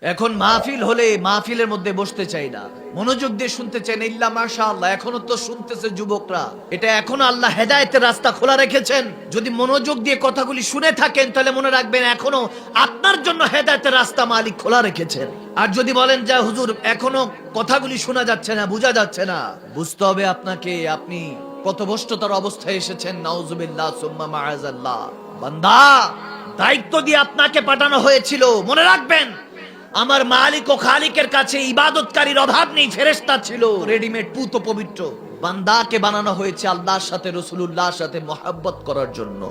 এখন মাহফিল হলে মাহফিলের মধ্যে বসতে চাই না, মনোযোগ দিয়ে শুনতে চাই না। ইল্লা মাশাআল্লাহ, এখনো তো শুনতেছে যুবকরা। এটা এখনো আল্লাহ হেদায়েতের রাস্তা খোলা রেখেছেন। যদি মনোযোগ দিয়ে কথাগুলি শুনে থাকেন তাহলে মনে রাখবেন এখনো আপনার জন্য হেদায়েতের রাস্তা মালিক খোলা রেখেছেন। আর যদি বলেন যে হুজুর এখনো কথাগুলি শোনা যাচ্ছে না, বোঝা যাচ্ছে না, বুঝতে হবে আপনাকে আপনি পথভ্রষ্টতার অবস্থায় এসেছেন। নাউজুবিল্লাহ সুম্মা মাআযাল্লাহ। বান্দা, দায়িত্ব দিয়ে আপনাকে পাঠানো হয়েছিল। মনে রাখবেন আমার মালিক ও খালিকের কাছে ইবাদতকারীর অভাব নেই। ফেরেশতা ছিল রেডিমেড, পুত পবিত্র। বান্দাকে বানানো হয়েছে আল্লাহর সাথে, রাসূলুল্লাহর সাথে মহব্বত করার জন্য।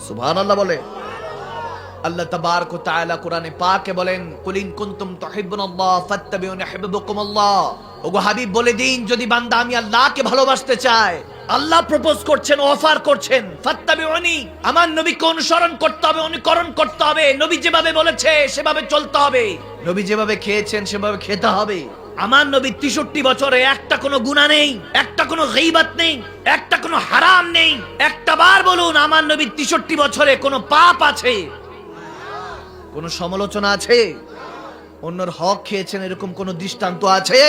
সুবহানাল্লাহ বলে। আল্লাহ তাবারক ওয়া তাআলা কোরআনে পাকে বলেন, কুল ইন কুনতুম তুহিব্বুনাল্লাহ ফাত্তাবিউনি ইউহিব্বুকুমুল্লাহ। ওগো হাবিব বলে দিন, যদি বান্দা আমি আল্লাহকে ভালোবাসতে চায়, আল্লাহ প্রপোজ করছেন, অফার করছেন, ফাত্তাবিউনি, আমার নবীকে অনুসরণ করতে হবে, অনুকরণ করতে হবে। নবী যেভাবে বলেছে সেভাবে চলতে হবে। নবী যেভাবে খেয়েছেন সেভাবে খেতে হবে। আমার নবী 63 বছরে একটা কোনো গুনাহ নেই, একটা কোনো গীবত নেই, একটা কোনো হারাম নেই। একটা বার বলুন আমার নবী 63 বছরে কোনো পাপ আছে, কোন সমালোচনা আছে, অন্যর হক খেয়েছেন এরকম কোন দৃষ্টান্ত আছে?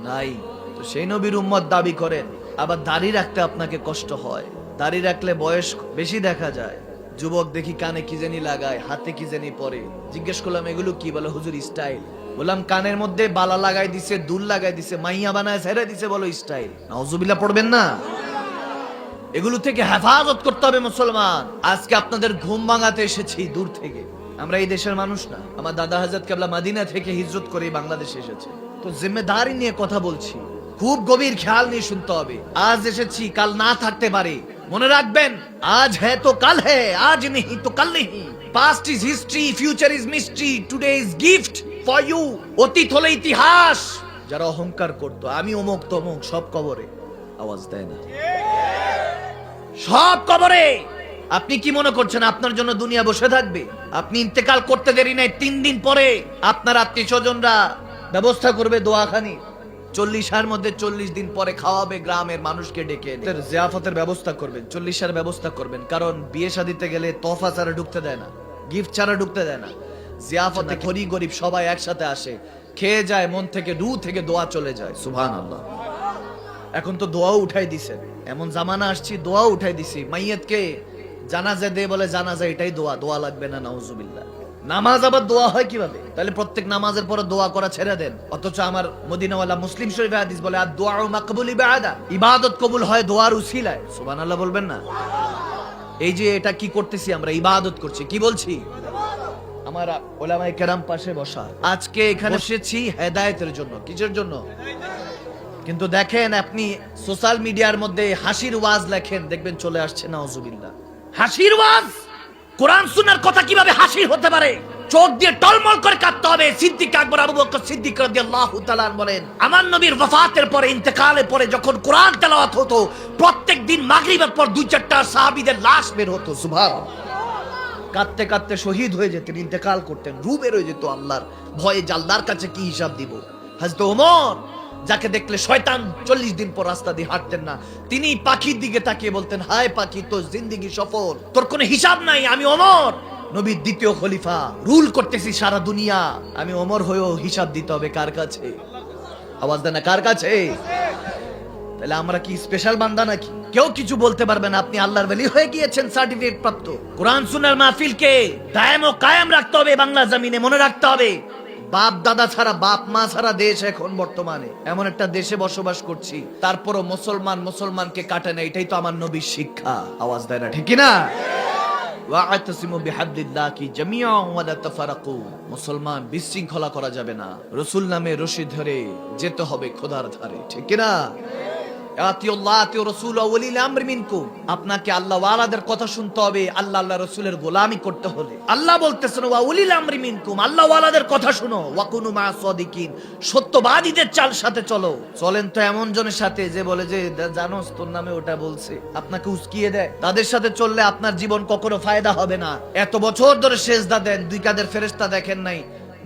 নাই। তো সেই নবীর উম্মত দাবি করেন, আবার দাড়ি রাখতে আপনাকে কষ্ট হয়। দাড়ি রাখলে বয়স বেশি দেখা যায়। যুবক দেখি কানে কি জানি লাগায়, হাতে কি জানি পরে। জিজ্ঞেস করলাম এগুলো কি? বলে হুজুর স্টাইল। বললাম কানের মধ্যে বালা লাগাই দিছে, দুল লাগাই দিছে, মাইয়া বানায় ছেড়ে দিছে, বলো স্টাইল। নাউজুবিল্লাহ পড়বেন না? এগুলো থেকে হেফাজত করতে হবে মুসলমান। আজকে আপনাদের ঘুম ভাঙাতে এসেছি দূর থেকে। আমরা এই দেশের মানুষ না। আমার দাদা হযরত কেবলা মদিনা থেকে হিজরত করে বাংলাদেশে এসেছে। তো জিম্মেদারি নিয়ে কথা বলছি, খুব গভীর খেয়াল নিয়ে শুনতে হবে। আজ এসেছি, কাল না থাকতে পারে। মনে রাখবেন, আজ হ্যায় তো কাল হ্যায়, আজ নেই তো কাল নেই। Past is history, future is mystery, today is gift for you. অতীত হলো ইতিহাস। যারা অহংকার করতো আমি অমুক তমুক, সব কবরে। আওয়াজ দেয় না, সব কবরে। আপনি কি মনে করছেন আপনার জন্য দুনিয়া বসে থাকবে? আপনি ইন্তেকাল করতে দেরি নাই, 3 দিন পরে আপনার আত্মীয় স্বজনরা ব্যবস্থা করবে দোয়াখানি। 40 মধ্যে 40 দিন পরে খাওয়াবে, গ্রামের মানুষকে ডেকে জিয়াফতের ব্যবস্থা করবেন, 40 ব্যবস্থা করবেন। কারণ বিয়ে শাদিতে গেলে তোহফা ছাড়া ঢুকতে দেয় না, গিফট ছাড়া ঢুকতে দেয় না। জিয়াফতে ধনী গরিব সবাই একসাথে আসে, খেয়ে যায়, মন থেকে রূহ থেকে দোয়া চলে যায়। সুবহানাল্লাহ। এখন তো দোয়াও উঠাই দিছে, এমন জামানা আসছি দোয়াও উঠাই দিছি। মাইয়াতকে জানাজা দে বলে জানাজা এটাই দোয়া, দোয়া লাগবে না। নাউজুবিল্লাহ। নামাজ আবার দোয়া হয় কিভাবে? তাহলে প্রত্যেক নামাজের পরে দোয়া করা ছেড়ে দেন। অথচ আমার মদিনাওয়ালা মুসলিম শরীফে হাদিস বলে আর দোয়া মাকবুলি বিআদা, ইবাদত কবুল হয় দোয়ার উসিলায়। সুবহানাল্লাহ বলবেন না? এই যে এটা কি করতেছি আমরা, ইবাদত করছি। কি বলছি? আমার উলামায়ে কেরাম পাশে বসা। আজকে এখানে এসেছি হেদায়েতের জন্য। কিসের জন্য? কিন্তু দেখেন আপনি সোশ্যাল মিডিয়ার মধ্যে হাসির ওয়াজ লেখেন, দেখবেন চলে আসছে নাউজুবিল্লাহ হাসির ওয়াজ। কোরআন সুন্নাহর কথা কিভাবে হাসির হতে পারে? চোখ দিয়ে টলমল করে কাঁদতে হবে। সিদ্দিক আকবর আবু বকর সিদ্দিক রাদিয়াল্লাহু তাআলা বলেন, আমার নবীর ওয়াফাতের পরে, ইন্তেকালের পরে যখন কোরআন তেলাওয়াত হতো, প্রত্যেক দিন মাগরিবের পর 2-4টা সাহাবীদের লাশ বের হতো। সুবহানাল্লাহ। কাঁদতে কাঁদতে শহীদ হয়ে যেতেন, ইন্তেকাল করতেন, রূহ বের হয়ে যেত আল্লাহর ভয়ে, যে আল্লাহর কাছে কি হিসাব দিব। হযরত ওমর, যাকে দেখলে শয়তান 40 দিন পর রাস্তা দিয়ে হাঁটতেন না, তিনি পাখির দিকে তাকিয়ে বলতেন, হায় পাখি, তোর জিন্দেগি সফল, তোর কোনো হিসাব নাই। আমি ওমর, নবীর দ্বিতীয় খলিফা, রুল করতেছি সারা দুনিয়া। আমি ওমর হয়েও হিসাব দিতে হবে কার কাছে? আওয়াজ দেন না, কার কাছে? তাহলে আমরা কি স্পেশাল বান্দা নাকি? কেউ কিছু বলতে পারবে না। আপনি আল্লাহর ওলি হয়ে গিয়েছেন, সার্টিফিকেট প্রাপ্ত। কোরআন সুন্নাহর মাহফিলকে দায়েম ও কায়েম রাখতে হবে বাংলা জমিনে। মনে রাখতে হবে, বাপ দাদা ছাড়া, বাপ মা ছাড়া দেশ এখন বর্তমানে এমন একটা দেশে বসবাস করছি, তারপরও মুসলমান মুসলমানকে কাটে না। এটাই তো আমার নবীর শিক্ষা। আওয়াজ দেয় না, ঠিক কি না? ওয়া'তাসিমু বিহাবলিল্লাহি জামিআন ওয়া লা তাফারাকু। মুসলমান বিশৃঙ্খলা করা যাবে না। রাসূল নামে রশি ধরে যেতে হবে খোদার ধারে, ঠিক কি না? আপনাকে আল্লাহ ওয়ালাদের কথা শুনতে হবে। আল্লাহ আল্লাহ রাসূলের গোলামি করতে হলে আল্লাহ বলতেছেন ওয়া উলিল আমরি মিনকুম, আল্লাহ ওয়ালাদের কথা শুনো। ওয়া কুনু মা সাদিকিন, সত্যবাদীদের চাল সাথে চলো। চলেন তো এমন জনের সাথে যে বলে যে জানোস তোর নামে ওটা বলছে, আপনাকে উস্কিয়ে দেয়। তাদের সাথে চললে আপনার জীবন কখনো ফায়দা হবে না। এত বছর ধরে সেজদা দেন, 2 কাঁধের ফেরেশতা দেখেন নাই।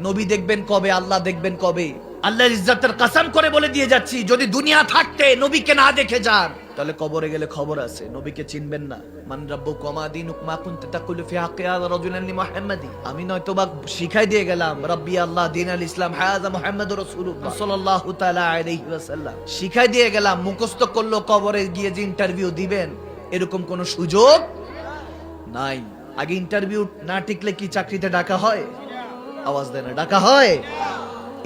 নবী দেখবেন কবে? আল্লাহ দেখবেন কবে? আল্লাহর ইজ্জতের কসম করে বলে দিয়ে যাচ্ছি, যদি দুনিয়া থাকতে নবীকে না দেখে যান, তাহলে কবরে গেলে খবর আছে, নবীকে চিনবেন না। মান রাব্বুকা মা দীনুকা মা কুনতা তাকুলু ফি হাক্কি হাযা রাজুলান লিমুহাম্মাদি। আমি নয়তো বা শিখাই দিয়ে গেলাম রাব্বি আল্লাহ দীন আল ইসলাম হাযা মুহাম্মাদুর রাসূলুল্লাহ সাল্লাল্লাহু তাআলা আলাইহি ওয়াসাল্লাম, শিখাই দিয়ে গেলাম। মুখস্থ করলো, কবরে গিয়ে যে ইন্টারভিউ দিবেন এরকম কোন সুযোগ নাই। আগে ইন্টারভিউ না টিকলে কি চাকরিতে ডাকা হয়? আওয়াজ দেন, ডাকা হয়?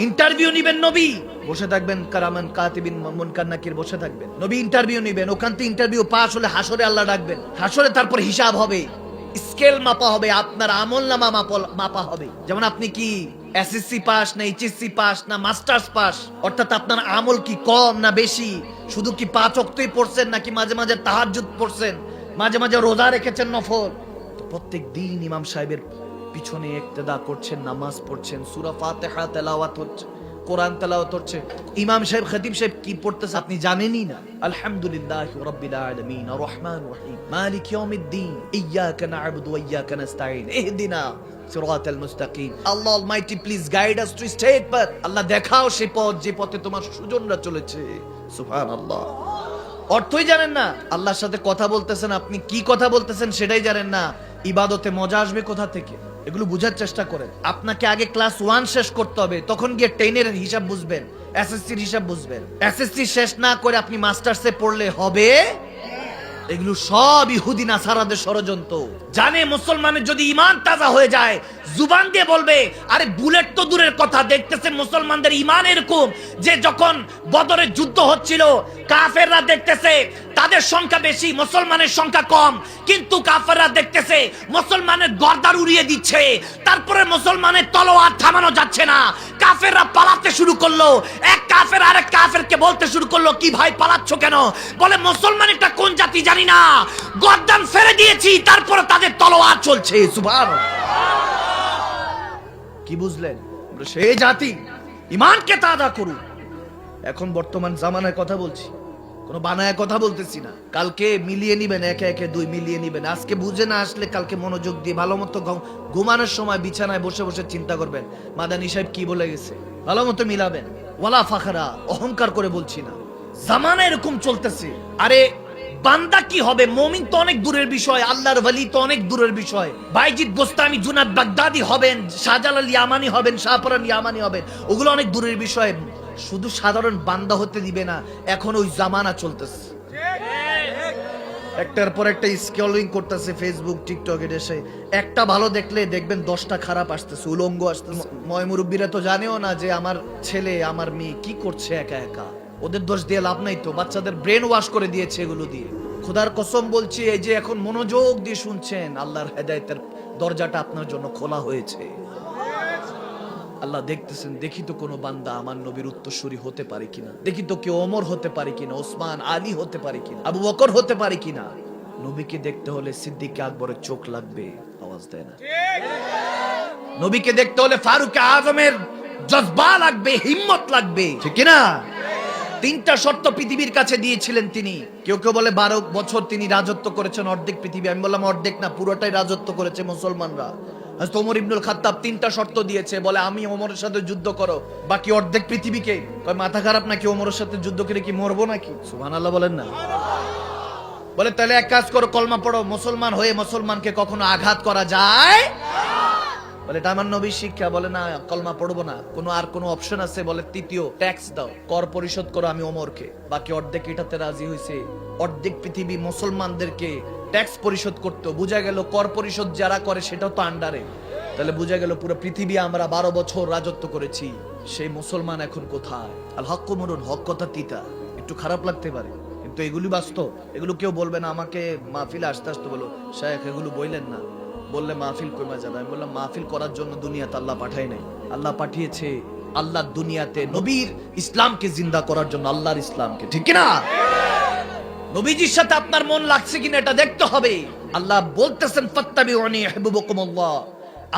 ইন্টারভিউ নিবেন, নবী বসে থাকবেন, কারামান কাতিবিন মুনকার নাকির বসে থাকবেন, নবী ইন্টারভিউ নিবেন। ওখান থেকে ইন্টারভিউ পাস হলে হাসরে আল্লাহ ডাকবেন, হাসরে তারপর হিসাব হবে, স্কেল মাপা হবে, আপনার আমলনামা মাপা হবে। যেমন আপনি কি এসএসসি পাস না এইচএসসি পাস না মাস্টার্স পাস, অর্থাৎ আপনার আমল কি কম না বেশি, শুধু কি 5 ওয়াক্তই পড়ছেন নাকি মাঝে মাঝে তাহাজ্জুদ পড়ছেন, মাঝে মাঝে রোজা রেখেছেন নফল। তো প্রত্যেক দিন ইমাম সাহেবের পিছনে ইক্তেদা করছেন, নামাজ পড়ছেন, সূরা ফাতিহা তেলাওয়াত হচ্ছে, কোরআন তেলাওয়াত হচ্ছে। ইমাম সাহেব খতিব সাহেব কি পড়তেছে আপনি জানেনই না। আলহামদুলিল্লাহি রাব্বিল আলামিন আর রহমানির রহিম মালিক ইয়াউমিদ্দিন ইয়্যাকা না'বুদু ওয়া ইয়্যাকা নাস্তাঈন ইহদিনা সিরাতাল মুস্তাকিম। আল্লাহ almighty please guide us to straight path. আল্লাহ দেখাও সেই পথ যে পথে তোমার সুজনরা চলেছে। সুবহানাল্লাহ। অর্থই জানেন না, আল্লাহর সাথে কথা বলতেছেন, আপনি কি কথা বলতেছেন সেটাই জানেন না। ইবাদতে মজা আসবে কোথা থেকে, এগুলো বুঝার চেষ্টা করেন। আপনাকে আগে ক্লাস 1 শেষ করতে হবে, তখন গিয়ে 10 এর হিসাব বুঝবেন, এসএসসির হিসাব বুঝবেন। এসএসসি শেষ না করে আপনি মাস্টার্সে পড়লে হবে? এগুলো সব ইহুদি নাসারাদের ষড়যন্ত্র। জানে মুসলমানের যদি ঈমান তাজা হয়ে যায়, জুবান দিয়ে বলবে, আরে বুলেট তো দূরের কথা, দেখতেছে মুসলমানদের ঈমান এরকম যে যখন বদরের যুদ্ধ হচ্ছিল কাফেররা দেখতেছে তাদের সংখ্যা বেশি, মুসলমানের সংখ্যা কম, কিন্তু কাফেররা দেখতেছে মুসলমানের গর্দান উড়িয়ে দিচ্ছে, তারপরে মুসলমানের তলোয়ার থামানো যাচ্ছে না, কাফেররা পালাতে শুরু করলো। এক কাফের আরেক কাফেরকে বলতে শুরু করলো, কি ভাই পালাচ্ছ কেন? বলে মুসলমান এটা কোন জাতি জানি না, গর্দান ফেলে দিয়েছি, তারপরে তাদের তলোয়ার চলছে। সুবহানাল্লাহ। কি বুঝলেন? সেই জাতি ঈমানকে তাজা করুন। এখন বর্তমান জামানায় কথা বলছি, কোনো বানায় কথা বলতেছি না। কালকে মিলিয়ে নিবেন, একে একে 2 মিলিয়ে নিবেন। আজকে বুঝে না আসলে কালকে মনোযোগ দিয়ে ভালো মতো ঘুমানোর সময় বিছানায় বসে বসে চিন্তা করবেন মাদানী সাহেব কি বলে গেছে, ভালো মতো মিলাবেন। ওয়ালা ফাখরা, অহংকার করে বলছি না, জামানা এরকম চলতেছে। আরে বান্দা কি হবে? মুমিন তো অনেক দূরের বিষয়, আল্লাহর ওয়ালি তো অনেক দূরের বিষয়। বাইজিদ গোস্তামি, জুনাদ বাগদাদি হবেন, শাহজালাল ইয়ামানি হবেন, শাহপরান ইয়ামানি হবেন, ওগুলো অনেক দূরের বিষয়। শুধু সাধারণ বান্দা হতে দিবে না, এখন ওই জামানা চলতেছে। একটার পর একটা স্ক্রলিং করতেছে ফেসবুক টিকটক, এসে একটা ভালো দেখলে দেখবেন 10টা খারাপ আসতেছে, উলঙ্গ আসতেছে। ময় মুরব্বীরা তো জানেও না যে আমার ছেলে আমার মেয়ে কি করছে একা একা। ওদের দোষ দিয়ে লাভ নাই তো, বাচ্চাদের ব্রেন ওয়াশ করে দিয়েছে এগুলো দিয়ে। খোদার কসম বলছি, এই যে এখন মনোযোগ দিয়ে শুনছেন, আল্লাহর হেদায়েতের দরজাটা আপনার জন্য খোলা হয়েছে। আল্লাহ দেখতেছেন, দেখি তো কোনো বান্দা আমার নবীর উত্তরসূরি হতে পারে কিনা, দেখি তো কেউ ওমর হতে পারে কিনা, ওসমান আলী হতে পারে কিনা, আবু বকর হতে পারে কিনা। নবীকে দেখতে হলে সিদ্দিক আকবরের চোখ লাগবে, আওয়াজ দেয় না। নবীকে দেখতে হলে ফারুক আজমের জজবা লাগবে, হিম্মত লাগবে, ঠিক কিনা? 3টা শর্ত পৃথিবীর কাছে দিয়েছিলেন তিনি। কেউ কেউ বলে 12 বছর তিনি রাজত্ব করেছেন, অর্ধেক পৃথিবী। আমি বললাম অর্ধেক না, পুরোটাই রাজত্ব করেছে মুসলমানরা। হযরত ওমর ইবনুল খাত্তাব 3টা শর্ত দিয়েছে, বলে আমি ওমরের সাথে যুদ্ধ করো, বাকি অর্ধেক পৃথিবীকে। কয় মাথা খারাপ নাকি, ওমরের সাথে যুদ্ধ করে কি মরবো নাকি? সুবহানাল্লাহ বলেন না। বলে তাহলে এক কাজ করো, কলমা পড়ো। মুসলমান হয়ে মুসলমানকে কখনো আঘাত করা যায়? বলে এটা আমার নবীর শিক্ষা। বলে না, কলমা পড়বো না। কোনো অপশন আছে? বলে তৃতীয়, ট্যাক্স দাও, কর পরিশোধ করো আমি ওমরকে। বাকি অর্ধেক এটাতে রাজি হয়েছে। অর্ধেক পৃথিবী মুসলমানদেরকে ট্যাক্স পরিশোধ করতে। বোঝা গেল কর পরিশোধ যারা করে সেটাও তো আন্ডারে। তাহলে বোঝা গেল পুরো পৃথিবী আমরা 12 বছর রাজত্ব করেছি। সেই মুসলমান এখন কোথায়? আল হক মরুন, হক কথা তিতা, একটু খারাপ লাগতে পারে, কিন্তু এগুলি বাস্তব। এগুলো কেউ বলবে না। আমাকে মাহফিলে আসতে আসতে বলো, শায়েখ এগুলো বললেন না, বললে মাহফিল কমে যাবে। আমি বললাম মাহফিল করার জন্য দুনিয়াতে আল্লাহ পাঠায় নাই, আল্লাহ পাঠিয়েছে আল্লাহ দুনিয়াতে নবীর ইসলামকে জিন্দা করার জন্য, আল্লাহর ইসলামকে, ঠিক কিনা? নবীজির সাথে আপনার মন লাগছে কিনা এটা দেখতে হবে। আল্লাহ বলতেছেন ফাত্তাবিউনি ইউহিব্বুকুমুল্লাহ,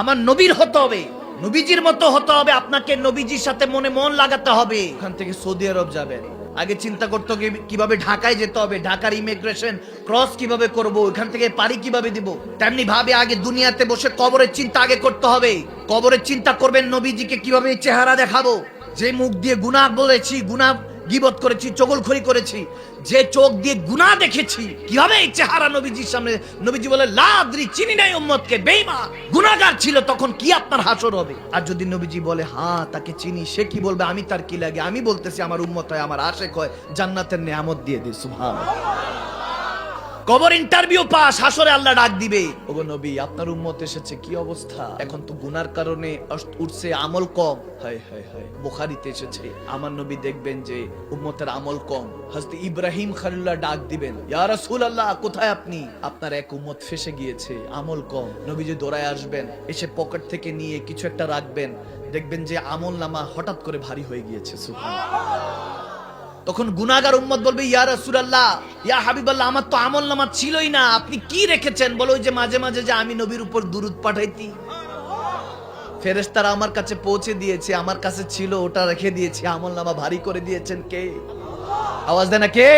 আমার নবীর হতে হবে, নবীজির মতো হতে হবে। আপনাকে নবীজির সাথে মন লাগাতে হবে। ওখান থেকে সৌদি আরব যাবেন, আগে চিন্তা করতে হবে কিভাবে ঢাকায় যেতে হবে, ঢাকার ইমিগ্রেশন ক্রস কিভাবে করব, ওখান থেকে পাড়ি কিভাবে দিব। তেমনি ভাবে আগে দুনিয়াতে বসে কবরের চিন্তা আগে করতে হবে। কবরের চিন্তা করবেন নবীজিকে কিভাবে চেহারা দেখাবো, যে মুখ দিয়ে গুনাহ বলেছি, গুনাহ গীবত করেছি, চগলখড়ি করেছি, যে চোখ দিয়ে গুনাহ দেখেছি, কিভাবে এই চেহারা নবীজির সামনে, নবীজি বলে লা আদরি, চিনি নাই উম্মতকে, বেঈমান গুনাহগার ছিল, তখন কি আপনার হাসর হবে? আর যদি নবীজি বলে হ্যাঁ তাকে চিনি, সে কি বলবে আমি তার কি লাগে? আমি বলতেছি আমার উম্মত হয়, আমার আশেক হয়, জান্নাতের নেয়ামত দিয়ে দিই। সুবহানাল্লাহ। কবর ইন্টারভিউ পাস, হাসরে আল্লাহ ডাক দিবে, ওগো নবী আপনার উম্মত এসেছে, কি অবস্থা? এখন তো গুনার কারণে উঠছে, আমল কম। হায় হায় হায়, বুখারীতে এসেছে আমার নবী দেখবেন যে উম্মতের আমল কম, হযরত ইব্রাহিম খলিলুল্লাহ ডাক দিবেন, ইয়া রাসূলুল্লাহ কোথায় আপনি? আপনার এক উম্মত ফেসে গিয়েছে, আমল কম। নবীজি দৌড়ায় আসবেন, এসে পকেট থেকে নিয়ে কিছু একটা রাখবেন, দেখবেন যে আমল নামা হঠাৎ করে ভারী হয়ে গিয়েছে। সুবহানাল্লাহ। তখন গুনাহগার উম্মত বলবে, ইয়া রাসূলুল্লাহ, ইয়া হাবিবাল্লাহ, আমার তো আমল নামা ছিলই না, আপনি কি রেখেছেন? বলে ওই যে মাঝে মাঝে যে আমি নবীর উপর দুরূদ পাঠাইতি, ফেরেশতারা আমার কাছে পৌঁছে দিয়েছে, আমার কাছে ছিল, ওটা রেখে দিয়েছি, আমল নামা ভারী করে দিয়েছেন কে? আওয়াজ দেন না কে?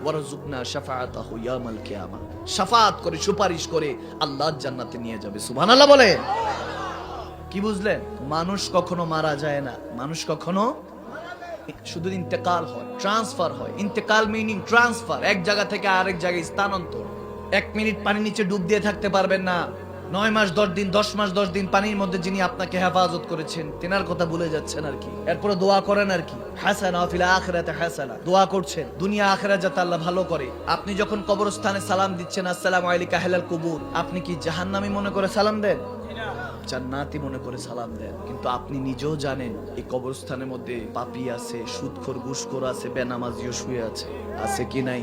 ওয়ারযুকনা শাফাআতাহু ইয়াউমাল কিয়ামাহ, শাফাআত করে, সুপারিশ করে আল্লাহর জান্নাতে নিয়ে যাবে। সুবহানাল্লাহ বলে। কি বুঝলেন? মানুষ কখনো মারা যায় না, মানুষ কখনো শুধু ইন্তেকাল হয়, ট্রান্সফার হয়। ইন্তেকাল মিনিং ট্রান্সফার, এক জায়গা থেকে আরেক জায়গায় স্থানান্তর। 1 মিনিট পানির নিচে ডুব দিয়ে থাকতে পারবেন না। 9 মাস 10 দিন, 10 মাস 10 দিন পানির মধ্যে যিনি আপনাকে হেফাজত করেছেন, তেনার কথা ভুলে যাচ্ছেন আর কি। এরপরে দোয়া করেন আর কি, হাসানা ফিল আখিরাতি হাসানা, দোয়া করছেন দুনিয়া আখিরাত যাতে আল্লাহ ভালো করে। আপনি যখন কবরস্থানে সালাম দিচ্ছেন, আসসালামু আলাইকা আহলাল কুবুর, আপনি কি জাহান্নামী মনে করে সালাম দেন? জান্নাতি মনে করে সালাম দেন। কিন্তু আপনি নিজেও জানেন এই কবরস্থানের মধ্যে পাপী আছে, সুদখোর, ঘুষখোর আছে, বেনামাজিও শুয়ে আছে, আছে কি নাই?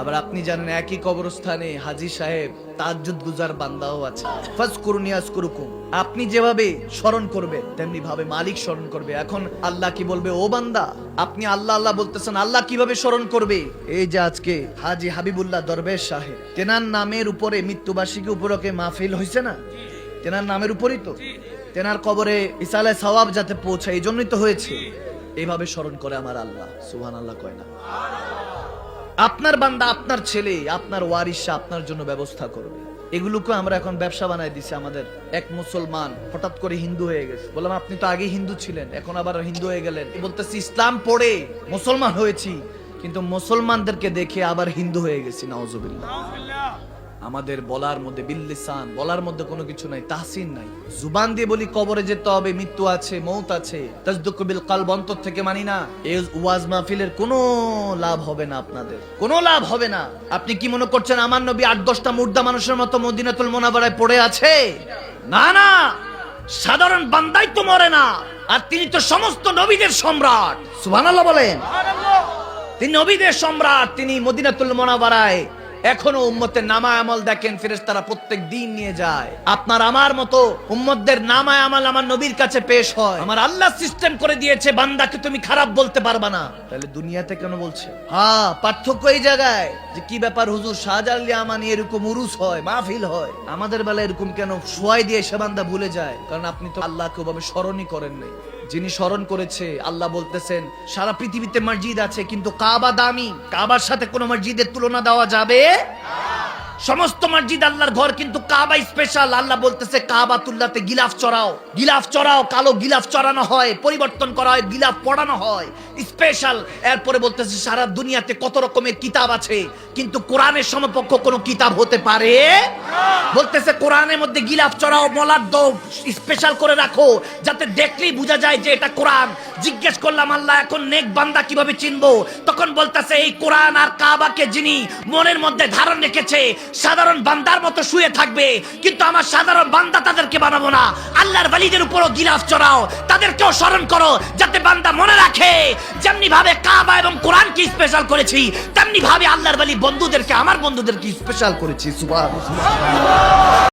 আবার আপনি জানেন একই কবরস্থানে হাজী সাহেব, তাহাজ্জুদ গুজার বান্দাও আছে। ফাজকুরুনি আযকুরুকুম, আপনি যেভাবে স্মরণ করবেন তেমনি ভাবে মালিক স্মরণ করবে। এখন আল্লাহ কি বলবে, ও বান্দা আপনি আল্লাহ আল্লাহ বলতেছেন, আল্লাহ কিভাবে স্মরণ করবে? এই যে আজকে হাজী হাবিবুল্লাহ দরবেশ সাহেব, তেনার নামের উপরে মৃত্যুবার্ষিকী উপলক্ষে মাহফিল হয়েছে না? তেনার নামের উপরই তো, তেনার কবরে ইসালে সওয়াব যাতে পৌঁছায়, এই জন্যই তো হয়েছে। এইভাবে স্মরণ করে আমার আল্লাহ। সুবহানাল্লাহ কয় না? আপনার বান্দা, আপনার ছেলে, আপনার ওয়ারিসা আপনার জন্য ব্যবস্থা করবে। এগুলোকে আমরা এখন ব্যবসা বানাই দিছি। আমাদের এক মুসলমান হঠাৎ করে হিন্দু হয়ে গেছে। বললাম আপনি তো আগে হিন্দু ছিলেন, এখন আবার হিন্দু হয়ে গেলেন। বলতেছি ইসলাম পড়ে মুসলমান হয়েছি, কিন্তু মুসলমানদেরকে দেখে আবার হিন্দু হয়ে গেছি। নাউজুবিল্লাহ। আমাদের বলার মধ্যে বিল্লিসান, বলার মধ্যে কোনো কিছু নাই, তাহসিন নাই। জুবান দিয়ে বলি কবরে যেতে হবে, মৃত্যু আছে, মৌত আছে, তাসদুকু বিল কলব, অন্তর থেকে মানি না। এই ওয়াজ মাহফিলের কোনো লাভ হবে না, আপনাদের কোনো লাভ হবে না। আপনি কি মনে করছেন আমার নবী 8-10টা মুর্দা মানুষের মতো মদিনাতুল মুনাওয়ারায় পড়ে আছে? না না, সাধারণ বান্দাই তো মরে না, আর তিনি তো সমস্ত নবীদের সম্রাট। সুবহানাল্লাহ বলেন। তিনি নবীদের সম্রাট, তিনি মদিনাতুল মুনাওয়ারায় এখনো উম্মতের নামায় আমল দেখেন, ফেরেশতারা প্রত্যেক দিন নিয়ে যায়। আপনার আমার মতো উম্মতদের নামায় আমল আমার নবীর কাছে পেশ হয়। আমার আল্লাহ সিস্টেম করে দিয়েছে, বান্দাকে তুমি খারাপ বলতে পারবা না। তাহলে দুনিয়াতে কেন বলছে? হ্যাঁ, পার্থক্য এই জায়গায় যে কি ব্যাপার হুজুর শাহজালাল আমানি এরকম উরুস হয়, মাহফিল হয়, আমাদের বেলা এরকম কেন? সোয়াই দিয়ে সে বান্দা ভুলে যায়, কারণ আপনি তো আল্লাহকে ওভাবে স্মরণই করেন নাই। যিনি স্মরণ করেছে, আল্লাহ বলতেছেন সারা পৃথিবীতে মসজিদ আছে, কিন্তু কাবা দামি, কাবার সাথে কোনো মসজিদের তুলনা দেওয়া যাবে? সমস্ত মসজিদ আল্লাহর ঘর, কিন্তু কাবা স্পেশাল। আল্লাহ বলতেছে কাবাতুল্লাহতে গিলাফ চড়াও, গিলাফ চড়াও, কালো গিলাফ চড়ানো হয়, পরিবর্তন করা হয়, গিলাফ পড়ানো হয়, স্পেশাল। এরপরে বলতেছে সারা দুনিয়াতে কত রকমের কিতাব আছে, কিন্তু কোরআনের সমকক্ষ কোনো কিতাব হতে পারে? বলতেছে কোরআনের মধ্যে গিলাফ চড়াও, মলার দো স্পেশাল করে রাখো, যাতে দেখলেই বোঝা যায় যে এটা কোরআন। জিজ্ঞেস করলাম আল্লাহ এখন নেক বান্দা কিভাবে চিনবো? তখন বলতেছে এই কোরআন আর কাবাকে যিনি মনের মধ্যে ধারণ রেখেছে, সাধারণ বান্দার মতো শুয়ে থাকবে, কিন্তু আমার সাধারণ বান্দা তাদেরকে বানাবো না। আল্লাহর ওয়ালিদের উপরও গিলাফ চড়াও, তাদেরকেও স্মরণ করো, যাতে বান্দা মনে রাখে যেমনি ভাবে কাবা এবং কোরআনকে স্পেশাল করেছি, তেমনি ভাবে আল্লাহর ওয়ালি বন্ধুদেরকে, আমার বন্ধুদেরকে স্পেশাল করেছি। সুবহানাল্লাহ।